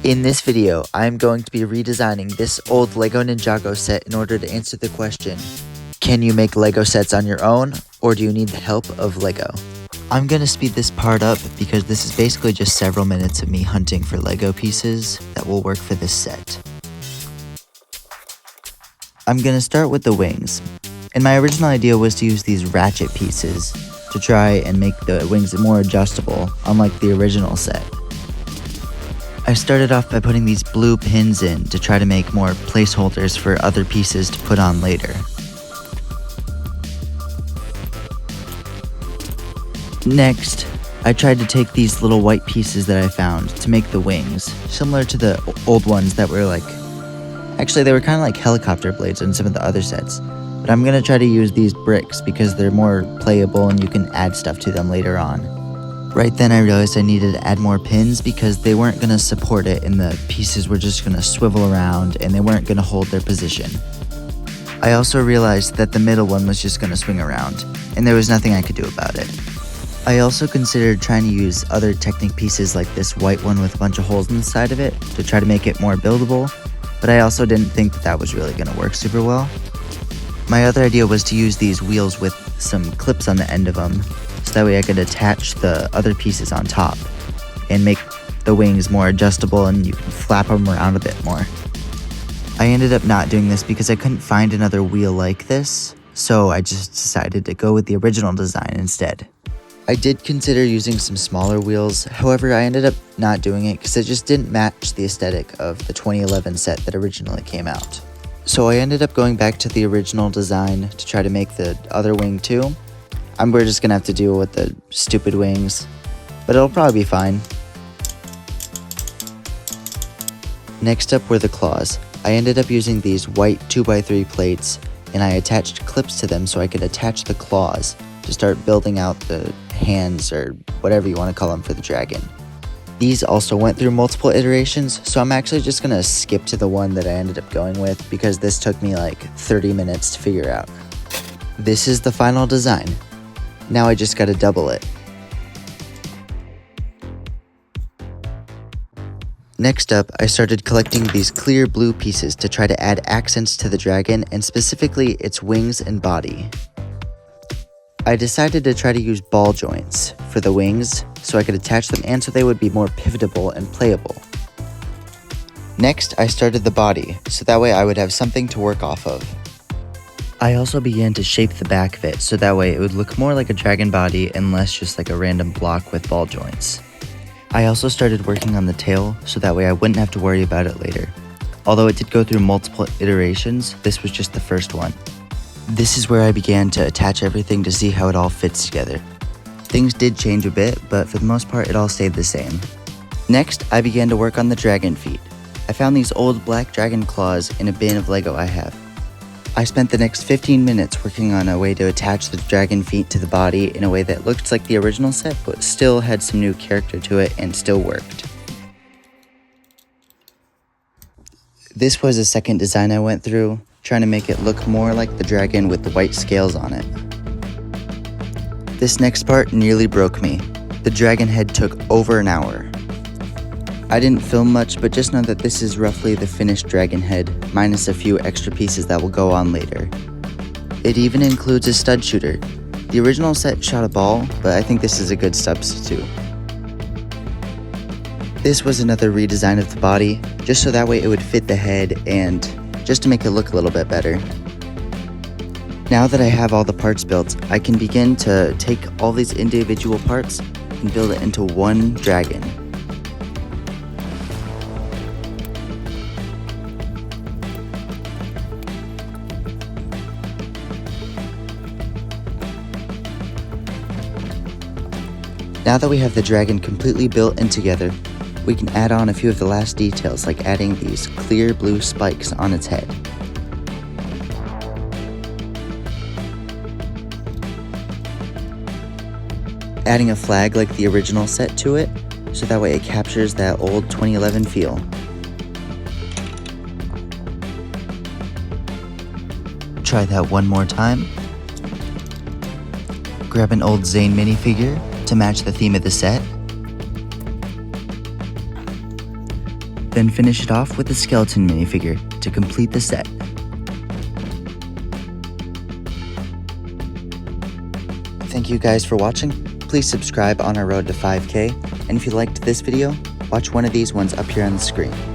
In this video, I'm going to be redesigning this old LEGO Ninjago set in order to answer the question, can you make LEGO sets on your own, or do you need the help of LEGO? I'm going to speed this part up because this is basically just several minutes of me hunting for LEGO pieces that will work for this set. I'm going to start with the wings, and my original idea was to use these ratchet pieces to try and make the wings more adjustable, unlike the original set. I started off by putting these blue pins in to try to make more placeholders for other pieces to put on later. Next, I tried to take these little white pieces that I found to make the wings, similar to the old ones that were actually they were kind of like helicopter blades in some of the other sets, but I'm going to try to use these bricks because they're more playable and you can add stuff to them later on. Right then I realized I needed to add more pins because they weren't going to support it and the pieces were just going to swivel around and they weren't going to hold their position. I also realized that the middle one was just going to swing around and there was nothing I could do about it. I also considered trying to use other Technic pieces like this white one with a bunch of holes inside of it to try to make it more buildable, but I also didn't think that was really going to work super well. My other idea was to use these wheels with some clips on the end of them, so that way I could attach the other pieces on top and make the wings more adjustable and you can flap them around a bit more. I ended up not doing this because I couldn't find another wheel like this, so I just decided to go with the original design instead. I did consider using some smaller wheels, however I ended up not doing it because it just didn't match the aesthetic of the 2011 set that originally came out. So I ended up going back to the original design to try to make the other wing too. We're just gonna have to deal with the stupid wings, but it'll probably be fine. Next up were the claws. I ended up using these white 2x3 plates and I attached clips to them so I could attach the claws to start building out the hands or whatever you want to call them for the dragon. These also went through multiple iterations, so I'm actually just gonna skip to the one that I ended up going with because this took me like 30 minutes to figure out. This is the final design. Now I just gotta double it. Next up, I started collecting these clear blue pieces to try to add accents to the dragon and specifically its wings and body. I decided to try to use ball joints for the wings so I could attach them and so they would be more pivotable and playable. Next, I started the body so that way I would have something to work off of. I also began to shape the back of it so that way it would look more like a dragon body and less just like a random block with ball joints. I also started working on the tail so that way I wouldn't have to worry about it later. Although it did go through multiple iterations, this was just the first one. This is where I began to attach everything to see how it all fits together. Things did change a bit, but for the most part it all stayed the same. Next, I began to work on the dragon feet. I found these old black dragon claws in a bin of Lego I have. I spent the next 15 minutes working on a way to attach the dragon feet to the body in a way that looked like the original set but still had some new character to it and still worked. This was a second design I went through, trying to make it look more like the dragon with the white scales on it. This next part nearly broke me. The dragon head took over an hour. I didn't film much, but just know that this is roughly the finished dragon head, minus a few extra pieces that will go on later. It even includes a stud shooter. The original set shot a ball, but I think this is a good substitute. This was another redesign of the body, just so that way it would fit the head and just to make it look a little bit better. Now that I have all the parts built, I can begin to take all these individual parts and build it into one dragon. Now that we have the dragon completely built and together, we can add on a few of the last details like adding these clear blue spikes on its head. Adding a flag like the original set to it, so that way it captures that old 2011 feel. Try that one more time. Grab an old Zane minifigure to match the theme of the set. Then finish it off with a skeleton minifigure to complete the set. Thank you guys for watching. Please subscribe on our road to 5K, and if you liked this video, watch one of these ones up here on the screen.